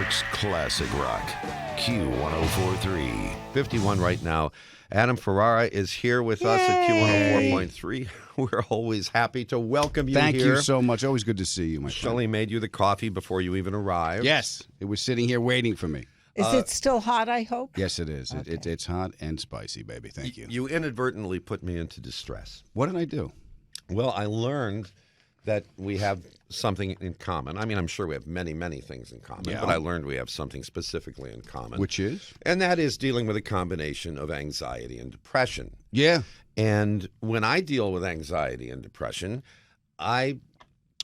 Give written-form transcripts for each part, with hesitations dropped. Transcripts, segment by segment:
York's classic rock, Q1043. 51 right now. Adam Ferrara is here with us at Q104.3. We're always happy to welcome you Thank here. you so much. Always good to see you, my friend. Shelley made you the coffee before you even arrived. Yes, it was sitting here waiting for me. Is it still hot, I hope? Yes, it is. Okay. It's hot and spicy, baby. Thank you. You inadvertently put me into distress. What did I do? Well, I learned that we have something in common. I mean, I'm sure we have many, many things in common, Yeah. but I learned we have something specifically in common. Which is? And that is dealing with a combination of anxiety and depression. Yeah. And when I deal with anxiety and depression, I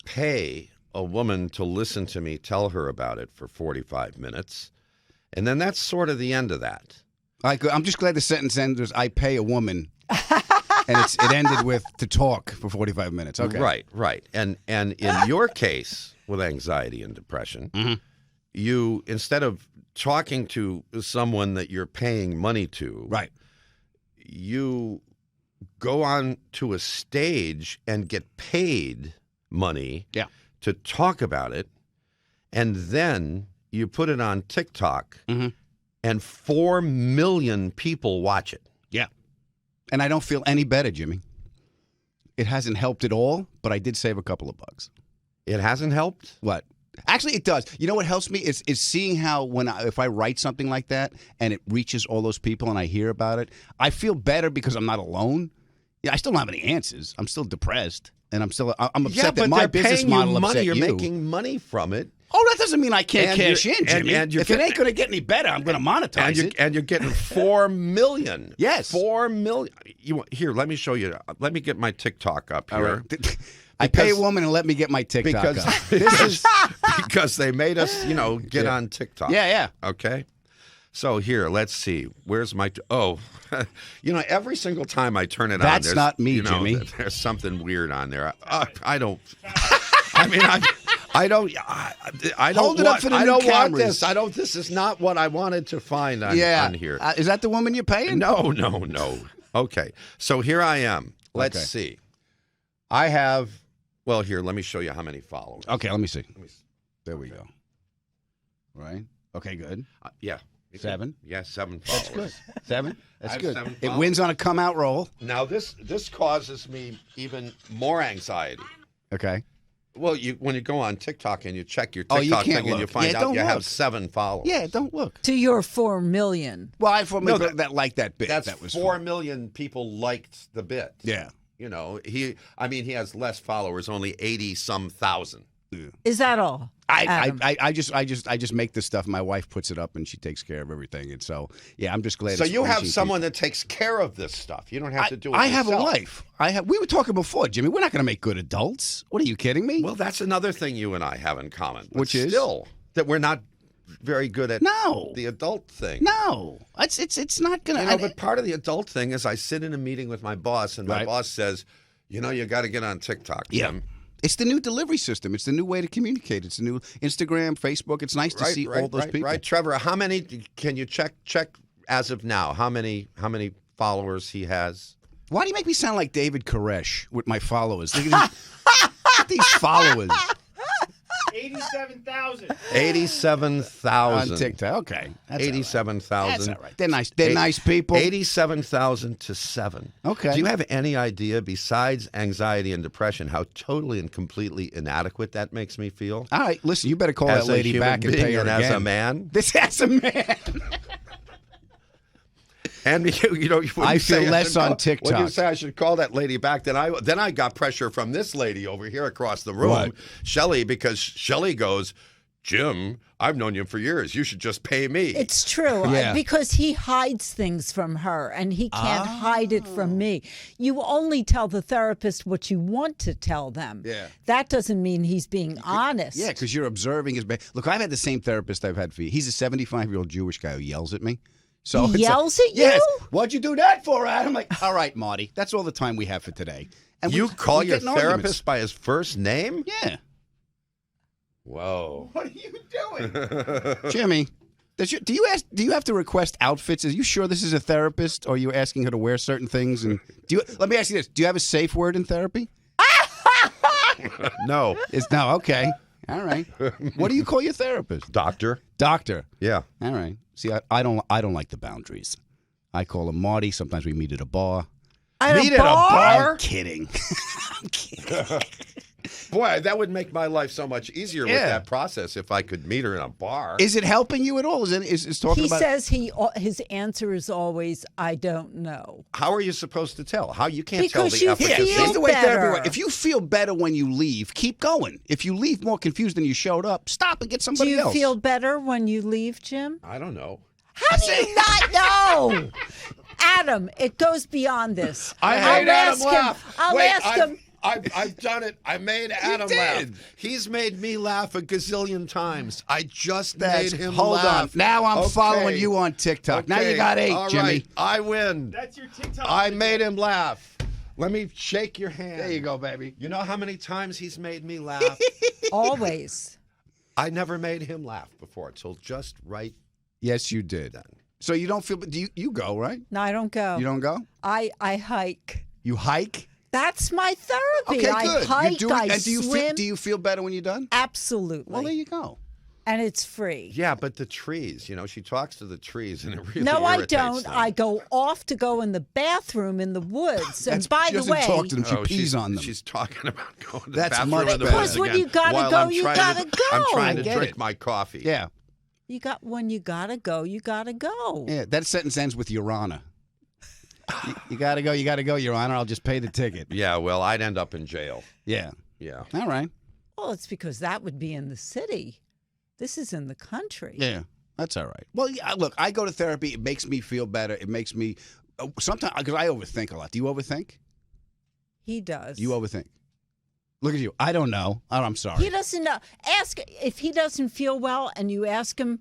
pay a woman to listen to me tell her about it for 45 minutes. And then that's sort of the end of that. I'm just glad the sentence ended. I pay a woman, and it ended with to talk for 45 minutes. Okay. Right. And in your case with anxiety and depression, you, instead of talking to someone that you're paying money to, Right. you go on to a stage and get paid money Yeah. to talk about it, and then you put it on TikTok, and 4 million people watch it. Yeah. And I don't feel any better, Jimmy. It hasn't helped at all, but I did save a couple of bucks. It hasn't helped? What? Actually, it does. You know what helps me is seeing how if I write something like that and it reaches all those people and I hear about it, I feel better because I'm not alone. Yeah, I still don't have any answers. I'm still depressed, and I'm upset that my business model upset you. You're making money from it. Oh, that doesn't mean I can't cash in, Jimmy. And if it ain't going to get any better, I'm going to monetize it. And you're getting 4 million. Yes. 4 million. Here, let me show you. Let me get my TikTok up here. All right. I pay a woman and let me get my TikTok up. Because they made us, get on TikTok. Yeah. Okay. So here, let's see. Where's my? Every single time I turn it on, that's not me, Jimmy. There's something weird on there. I don't. I mean, I don't. I don't. Hold it up for the I new don't want cameras. this. I don't. This is not what I wanted to find on here. Is that the woman you're paying? No. Okay. So here I am. Let's see. I have. Well, here. Let me show you how many followers. Okay. Let me see. There we go. Right. Okay. Good. Yeah. 7. Yeah, 7 followers. That's good. 7. That's have good. 7 It followers. wins on a come out roll. Now this causes me even more anxiety. Okay. Well, when you go on TikTok and you check your Oh, you TikTok can't thing and look. you find Yeah, out don't you look. have 7 followers. Yeah. Don't look. To your 4 million. Well, I for No, that like that bit. That's that was 4 fun. million people liked the bit. Yeah. He has less followers, only 80-some thousand. Is that all? I just make this stuff. My wife puts it up and she takes care of everything. And so I'm just glad. So it's you have reaching someone people. that takes care of this stuff. You don't have to do it. I have a yourself. wife. We were talking before, Jimmy. We're not going to make good adults. What are you kidding me? Well, that's another thing you and I have in common. But Which is? still that we're not very good at the adult thing. No, it's not going to. But part of the adult thing is I sit in a meeting with my boss, and my boss says, you got to get on TikTok, Jim. It's the new delivery system. It's the new way to communicate. It's the new Instagram, Facebook. It's nice to see all those people. Right, Trevor. How many can you check as of now? How many followers he has? Why do you make me sound like David Koresh with my followers? Look at these followers. 87,000. 87,000 on TikTok. Okay, that's 87,000. That's all right. They're nice. They're nice people. 87,000 to 7. Okay. Do you have any idea, besides anxiety and depression, how totally and completely inadequate that makes me feel? All right, listen. You better call As that lady a human back and being pay her and again. as a man. As a man. And I feel less on TikTok. When you say I should call that lady back, then I got pressure from this lady over here across the room, What? Shelley, because Shelley goes, Jim, I've known you for years. You should just pay me. It's true Yeah. because he hides things from her and he can't hide it from me. You only tell the therapist what you want to tell them. Yeah. That doesn't mean he's being honest. Yeah, because you're observing his behavior. Look, I've had the same therapist I've had for you. He's a 75-year-old Jewish guy who yells at me. So He it's yells at you? Yes. What'd you do that for, Adam? I'm like, all right, Marty. That's all the time we have for today. And You call we your get in therapist arguments. by his first name? Yeah. Whoa. What are you doing? Jimmy, do you have to request outfits? Are you sure this is a therapist, or are you asking her to wear certain things? And let me ask you this: do you have a safe word in therapy? No. No. Okay. All right. What do you call your therapist? Doctor. Doctor. Yeah. All right. See, I don't like the boundaries. I call him Marty. Sometimes we meet at a bar. Meet at a bar? I'm kidding. I'm kidding. Boy, that would make my life so much easier with Yeah. that process if I could meet her in a bar. Is it helping you at all? Is talking He about? says his answer is always, I don't know. How are you supposed to tell? How you can't Because tell you the Here, efficacy. here's the way therapy better. works. If you feel better when you leave, keep going. If you leave more confused than you showed up, stop and get Do somebody you else. feel better when you leave, Jim? I don't know. How do you not know? Adam, it goes beyond this. I I'll made Adam ask him. laugh. I'll Wait, ask him. I've done it. I made Adam laugh. did. He's made me laugh a gazillion times. I just That's- made him hold laugh. on. Now I'm Okay. following you on TikTok. Now you Okay. got 8, All Jimmy. right. I win. That's your TikTok. I made him laugh. Let me shake your hand. There you go, baby. You know how many times he's made me laugh? Always. I never made him laugh before till just right Yes, you did. then. So you don't feel? Do you go right? No, I don't go. You don't go? I hike. You hike? That's my therapy. Okay, I good. hike, you do it, I and do you swim. feel? Do you feel better when you're done? Absolutely. Well, there you go. And it's free. Yeah, but the trees, she talks to the trees and it really No, I irritates don't. them. I go off to go in the bathroom in the woods. And by she the doesn't way, talk to them. She Oh, pees she's, on them. She's talking about going to That's the bathroom much in the better. woods Because when again you gotta while go, I'm you trying gotta to, I'm go. trying I to get drink it. my coffee. Yeah, when you gotta go, you gotta go. yeah. That sentence ends with Your Honor. You gotta go. You gotta go, Your Honor. I'll just pay the ticket. Yeah, well, I'd end up in jail. Yeah. Yeah. All right. Well, it's because that would be in the city. This is in the country. Yeah. That's all right. Well, yeah, look, I go to therapy. It makes me feel better. It makes me sometimes because I overthink a lot. Do you overthink? He does. You overthink. Look at you. I don't know. Oh, I'm sorry. He doesn't know. Ask if he doesn't feel well, and you ask him,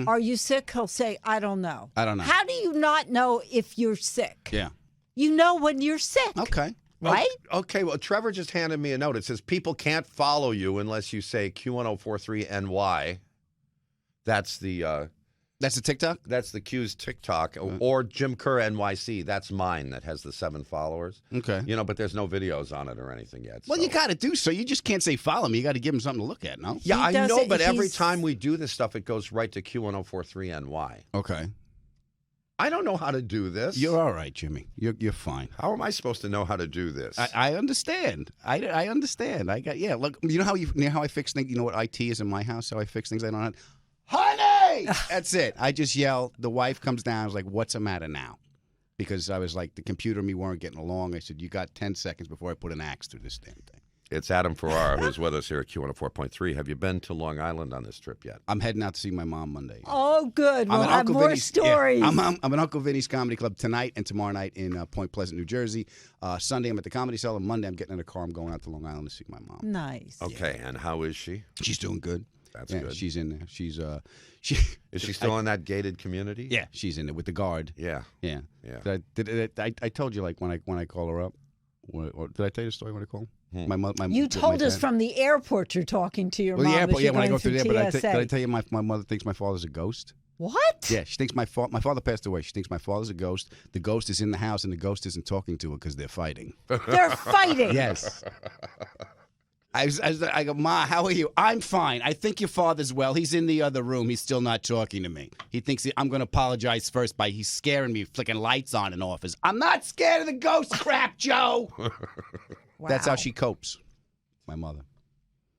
"Are you sick?" He'll say, "I don't know." I don't know. How do you not know if you're sick? Yeah. You know when you're sick. Okay. Right? Okay, well, Trevor just handed me a note. It says people can't follow you unless you say Q1043NY. That's the That's a TikTok. that's the Q's TikTok or Jim Kerr NYC. That's mine that has the 7 followers. Okay. But there's no videos on it or anything yet. Well, so. you got to do so. You just can't say follow me. You got to give him something to look at. No. Yeah, He I does know, it- but every he's- time we do this stuff, it goes right to Q1043NY. Okay. I don't know how to do this. You're all right, Jimmy. You're fine. How am I supposed to know how to do this? I understand. I understand. Look, you know how I fix things. You know what IT is in my house? How I fix things I don't have. Honey, that's it. I just yell. The wife comes down. I was like, "What's the matter now?" Because I was like, the computer and me weren't getting along. I said, "You got 10 seconds before I put an axe through this damn thing." It's Adam Ferrara who's with us here at Q104.3. Have you been to Long Island on this trip yet? I'm heading out to see my mom Monday. Oh, good. We'll I'm at have Uncle more Vinny's- stories. Yeah, I'm at Uncle Vinny's Comedy Club tonight and tomorrow night in Point Pleasant, New Jersey. Sunday, I'm at the Comedy Cellar. Monday, I'm getting in a car. I'm going out to Long Island to see my mom. Nice. Okay, and how is she? She's doing good. That's Yeah, good. She's in there. She's Is she still in that gated community? yeah, she's in there with the guard. Yeah. Yeah. Yeah. I told you like when I call her up. Or did I tell you the story when I called? My mother. You told us from the airport you're talking to your Well, mom. the as airport. you're Yeah, when I going go through there. through But did I TSA. tell you my mother thinks my father's a ghost? What? Yeah, she thinks my father passed away. She thinks my father's a ghost. The ghost is in the house, and the ghost isn't talking to her because they're fighting. They're fighting. Yes. I go, Ma, how are you? I'm fine. I think your father's well. He's in the other room. He's still not talking to me. He thinks I'm going to apologize first by he's scaring me, flicking lights on and off. I'm not scared of the ghost crap, Joe. Wow. That's how she copes, my mother.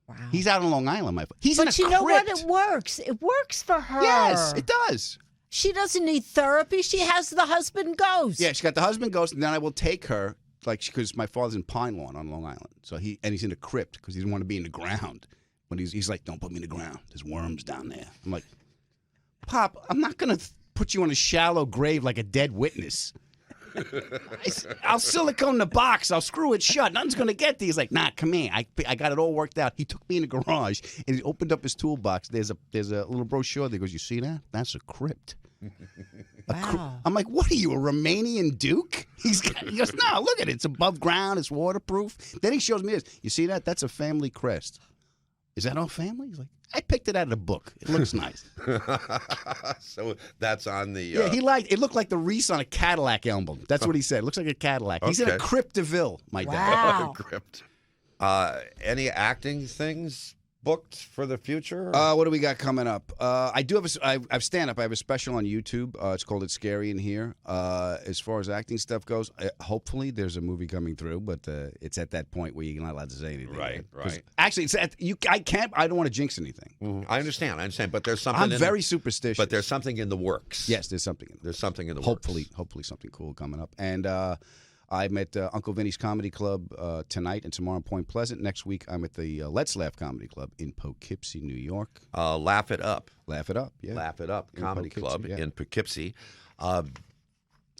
Wow. He's out on Long Island, he's in a But you know what? crypt. It works. It works for her. Yes, it does. She doesn't need therapy. She has the husband ghost. Yeah, she got the husband ghost, and then I will take her, because my father's in Pine Lawn on Long Island. So he's in a crypt because he doesn't want to be in the ground. But he's like, don't put me in the ground. There's worms down there. I'm like, Pop, I'm not going to put you in a shallow grave like a dead witness. I'll silicone the box. I'll screw it shut. Nothing's going to get to you. He's like, nah, come here. I got it all worked out. He took me in the garage, and he opened up his toolbox. There's a little brochure that goes, you see that? That's a crypt. Wow. I'm like, what are you, a Romanian duke? He goes, no, look at it. It's above ground. It's waterproof. Then he shows me this. You see that? That's a family crest. Is that our family? He's like, I picked it out of the book. It looks nice. So that's on the. Yeah, it looked like the wreath on a Cadillac emblem. That's what he said. It looks like a Cadillac. He's in a Okay. crypt de Ville, my dad. Wow. Crypt. Any acting things? booked for the future? What do we got coming up? I do have I've stand up. I have a special on YouTube. It's called "It's Scary in Here." As far as acting stuff goes, hopefully there's a movie coming through, but it's at that point where you're not allowed to say anything. Right. Actually, it's I can't. I don't want to jinx anything. I understand, but there's something. I'm very superstitious. But there's something in the works. Yes, there's something. There's something in the hopefully, works. hopefully something cool coming up. And I'm at Uncle Vinny's Comedy Club tonight and tomorrow in Point Pleasant. Next week, I'm at the Let's Laugh Comedy Club in Poughkeepsie, New York. Laugh It Up. Laugh It Up, yeah. Laugh It Up In Comedy Poughkeepsie, Club yeah. in Poughkeepsie.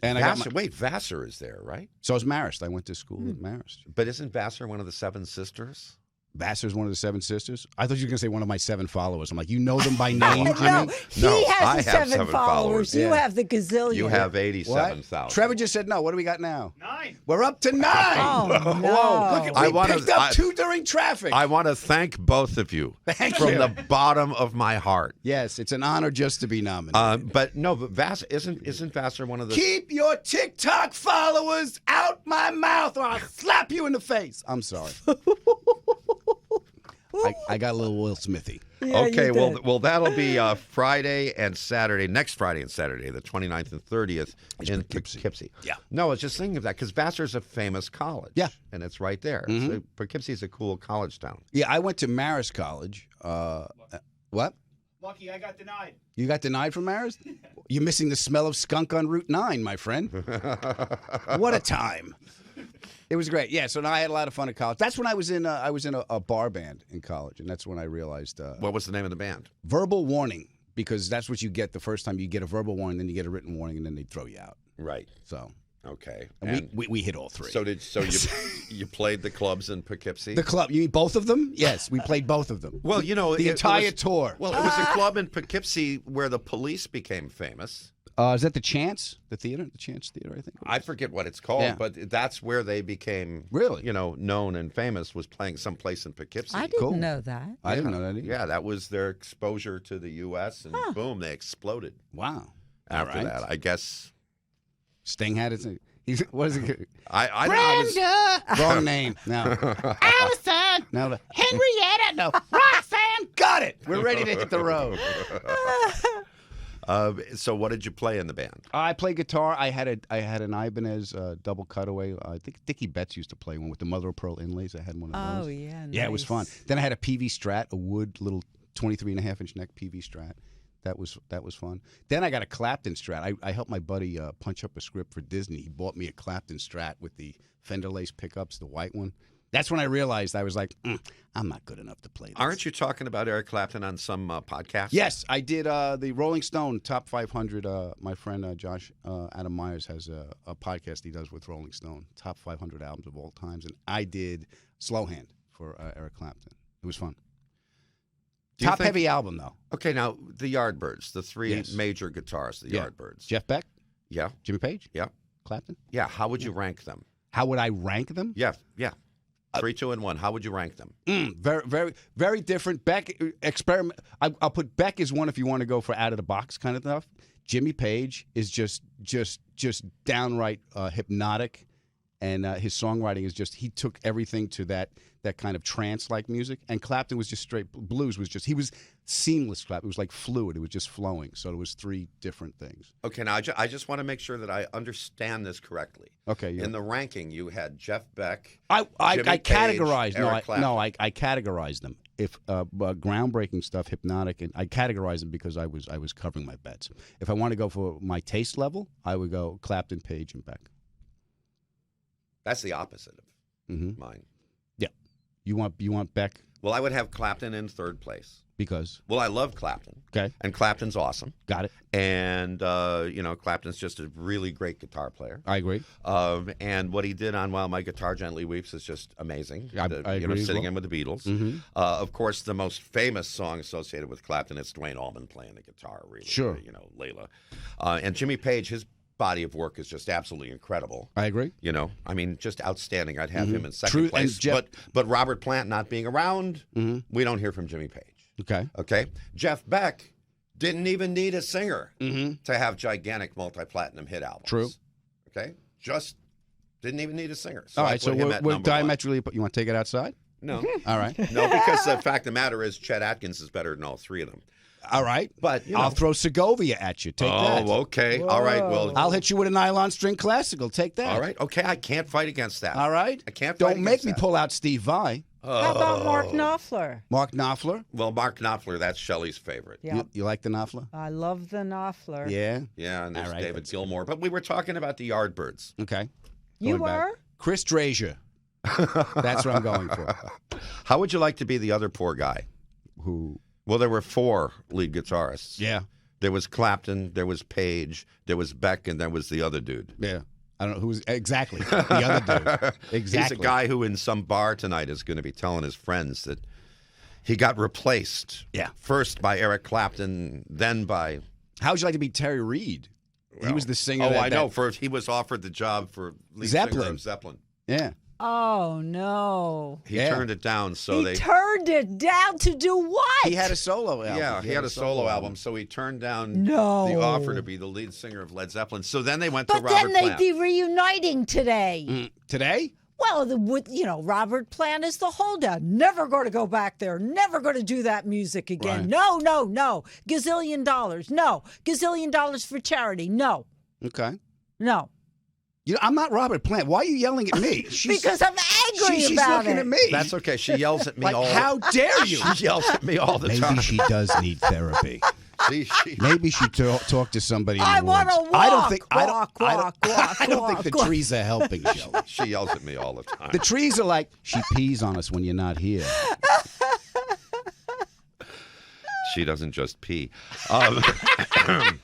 And I got Wait, Vassar is there, right? So is Marist. I went to school at Marist. But isn't Vassar one of the Seven Sisters? Vassar's one of the Seven Sisters. I thought you were going to say one of my 7 followers. I'm like, you know them by name, Jimmy? No, he No, I has the have 7 followers. You Yeah. have the gazillion. You have What? 87,000. Trevor just said no. What do we got now? 9. We're up to 9. Oh, no. Whoa. Look, I we wanna- picked up I- 2 during traffic. I want to thank both of you Thank from you. the bottom of my heart. Yes, it's an honor just to be nominated. But Vassar isn't Vassar one of the? Keep your TikTok followers out my mouth or I'll slap you in the face. I'm sorry. I got a little Will Smithy. Yeah, Okay, you well, did. that'll be Friday and Saturday, next Friday and Saturday, the 29th and 30th in Poughkeepsie. Yeah. No, I was just thinking of that because Vassar's a famous college. Yeah. And it's right there. So Poughkeepsie's a cool college town. Yeah, I went to Marist College. What? Lucky I got denied. You got denied from Marist? You're missing the smell of skunk on Route 9, my friend. What a time. It was great. Yeah, so now I had a lot of fun at college. That's when I was in a bar band in college, and that's when I realized What was the name of the band? verbal warning, because that's what you get the first time. You get a verbal warning, then you get a written warning, and then they throw you out. Right. So Okay. and we hit all 3. So you played the clubs in Poughkeepsie? The club, you mean both of them? Yes, we played both of them. Well, you know, the it entire was- tour. Well, it was a club in Poughkeepsie where the Police became famous. Is that the Chance? The theater? The Chance Theater, I think. I forget what it's called, Yeah. but that's where they became Really? known and famous, was playing someplace in Poughkeepsie. I didn't Cool. know that. I didn't know that either. Yeah, that was their exposure to the U.S. and boom, they exploded Wow. after All right. that. I guess Sting had it. What is it? I was, Wrong name. No. Allison. No. Henrietta. No. Roxanne. Got it. We're ready to hit the road. so what did you play in the band? I play guitar. I had an Ibanez double cutaway. I think Dickie Betts used to play one with the mother of pearl inlays. I had one of those. Oh, yeah. Yeah, it was fun. nice. Then I had a PV Strat, a wood little 23.5-inch neck PV Strat. That was fun. Then I got a Clapton Strat. I helped my buddy punch up a script for Disney. He bought me a Clapton Strat with the Fender Lace pickups, the white one. That's when I realized I was like, I'm not good enough to play this. Aren't you talking about Eric Clapton on some podcast? Yes, I did the Rolling Stone Top 500. My friend Josh Adam Myers has a podcast he does with Rolling Stone, Top 500 albums of all times, and I did Slow Hand for Eric Clapton. It was fun. Do you Top think- heavy album though. Okay, now the Yardbirds, the 3 Yes. major guitarists, the Yeah. Yardbirds. Jeff Beck, Yeah, Jimmy Page, yeah, Clapton. yeah. How would you rank them? How would I rank them? Yeah, yeah. 3, 2, and 1. How would you rank them? Very, very, very different. Beck experiment. I'll put Beck as one if you want to go for out of the box kind of stuff. Jimmy Page is just downright hypnotic, and his songwriting is just he took everything to that kind of trance like music. And Clapton was just straight blues. He was seamless. Clapton. It was like fluid. It was just flowing. So it was 3 different things. Okay, now I just want to make sure that I understand this correctly. Okay, yeah. In the ranking, you had Jeff Beck. I Jimmy Page, categorized. Eric Clapton. I categorized them. If groundbreaking stuff, hypnotic, and I categorized them because I was covering my bets. If I want to go for my taste level, I would go Clapton, Page, and Beck. That's the opposite of mine. Yeah, you want Beck Well, I would have Clapton in 3rd place. because Well, I love Clapton. okay, And Clapton's awesome. got it. And, Clapton's just a really great guitar player. I agree. And what he did on While My Guitar Gently Weeps is just amazing. I agree as Sitting well. in with the Beatles. Mhm. Of course, the most famous song associated with Clapton is Dwayne Allman playing the guitar, really. Sure. Layla. And Jimmy Page, his body of work is just absolutely incredible. I agree. Just outstanding. I'd have him in 2nd True, and place. Jeff- But Robert Plant not being around, we don't hear from Jimmy Page. Okay. Okay? Jeff Beck didn't even need a singer Mm-hmm. to have gigantic multi-platinum hit albums. True. Okay? Just didn't even need a singer. So All I right. So put him we're at number 1. diametrically. You want to take it outside? No. All right. No, because the fact of the matter is Chet Atkins is better than all three of them. All right. But, you I'll know. throw Segovia at you. Take that. Oh, okay. All right. Well, I'll hit you with a nylon string classical. Take that. all right. Okay, I can't fight against that. All right. I can't fight Don't make against me that. pull out Steve Vai. How about Mark Knopfler? Mark Knopfler. Well, Mark Knopfler, that's Shelley's favorite. Yeah, You like the Knopfler? I love the Knopfler. Yeah. Yeah, and there's All right, David that's Gilmour. But we were talking about the Yardbirds. Okay. You Going back. were? Chris Drazier. That's what I'm going for. How would you like to be the other poor guy? Who? Well, there were 4 lead guitarists. Yeah. There was Clapton, there was Page, there was Beck, and there was the other dude. Yeah. I don't know who's exactly the other dude. Exactly. He's a guy who in some bar tonight is going to be telling his friends that he got replaced. Yeah. First by Eric Clapton, then by... How would you like to be Terry Reid? He was the singer. Oh, that, I know. that- First, he was offered the job for lead singer Zeppelin. of Zeppelin. Yeah. Oh, no. He Yeah. turned it down, so He they... turned it down to do what? He had a solo album. Yeah, he had a solo album, so he turned down No. the offer to be the lead singer of Led Zeppelin. So then they went But to Robert then they'd Plant. be reuniting today. Today? Well, Robert Plant is the holdout. Never going to go back there. Never going to do that music again. Right. No, no, no. Gazillion dollars. No. Gazillion dollars for charity. No. Okay. No. You know, I'm not Robert Plant. Why are you yelling at me? Because I'm angry she's about looking it. at me. That's okay. She yells at me like, all how dare you? She yells at me all the time. Maybe she does need therapy. She- Maybe she talk to somebody in the I want woods. to I don't walk, think. walk, I don't, walk, I don't walk, think the walk. trees are helping, Shelley. She yells at me all the time. The trees are like, she pees on us when you're not here. She doesn't just pee. The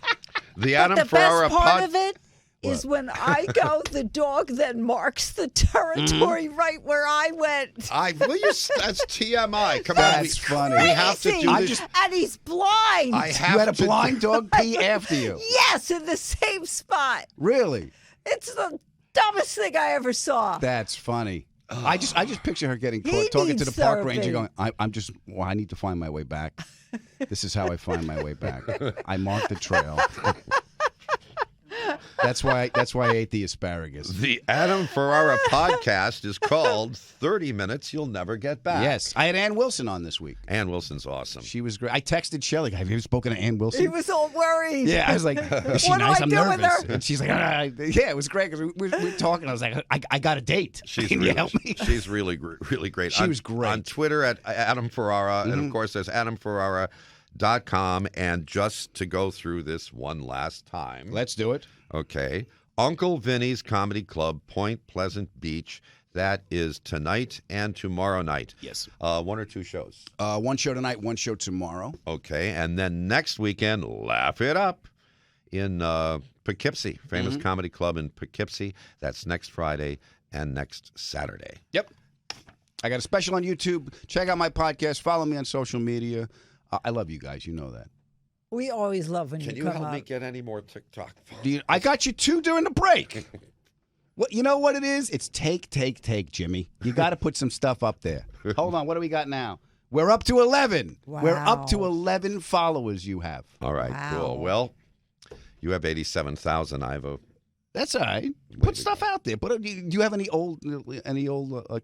Adam The Ferrara best part pod. of it is when I go, the dog then marks the territory right where I went. That's TMI. Come on, That's funny. We have to do Crazy. this. And he's blind. I have You had a to blind dog pee after you. Yes, in the same spot. Really? It's the dumbest thing I ever saw. That's funny. I just picture her getting He caught talking to needs the park therapy. ranger going, I need to find my way back. This is how I find my way back. I marked the trail. That's why I ate the asparagus. The Adam Ferrara podcast is called 30 Minutes You'll Never Get Back. Yes. I had Ann Wilson on this week. Ann Wilson's awesome. She was great. I texted Shelley, have you ever spoken to Ann Wilson? He was all worried. Yeah, I was like, is she What do nice? I I'm do with nervous. her? And she's like, yeah, it was great because we were talking. I was like, I got a date. Can you help me? She's really great. She was great. On Twitter at Adam Ferrara, and of course there's AdamFerrara.com. And just to go through this one last time. Let's do it. Okay. Uncle Vinny's Comedy Club, Point Pleasant Beach. That is tonight and tomorrow night. Yes. 1 or 2 shows. One show tonight, one show tomorrow. Okay. And then next weekend, Laugh It Up in Poughkeepsie, famous comedy club in Poughkeepsie. That's next Friday and next Saturday. Yep. I got a special on YouTube. Check out my podcast. Follow me on social media. I love you guys. You know that. We always love when Can you you come help me up. get any more TikTok followers? I got you 2 during the break. What you know what it is? It's take, Jimmy. You got to put some stuff up there. Hold on. What do we got now? We're up to 11. We're up to Wow. 11 followers you have. All right, Wow. cool. Well, you have 87,000. I have a... That's all right. Put stuff out there. Do you have any old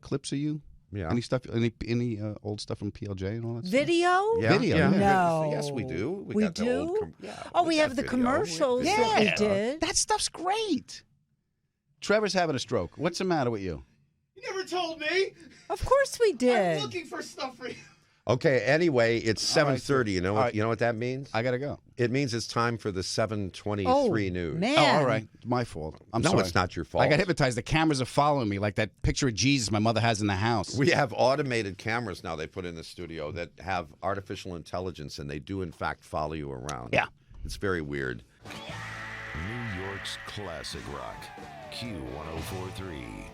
clips of you? Yeah. Any stuff? Any old stuff from PLJ and all that stuff? Video? Yeah, Video, yeah. yeah. No. Yes, we do. We got the do? old yeah, Oh, we got have the video. commercials Yeah. that we did. That stuff's great. Trevor's having a stroke. What's the matter with you? You never told me. Of course we I'm did. looking for stuff for you. Okay, anyway, it's All right, 7:30. You know all what right. you know what that means? I got to go. It means it's time for the 7:23 Oh, news. man. Oh, all right. My fault. I'm No, sorry. it's not your fault. I got hypnotized. The cameras are following me like that picture of Jesus my mother has in the house. We have automated cameras now they put in the studio that have artificial intelligence, and they do, in fact, follow you around. Yeah. It's very weird. New York's classic rock, Q1043.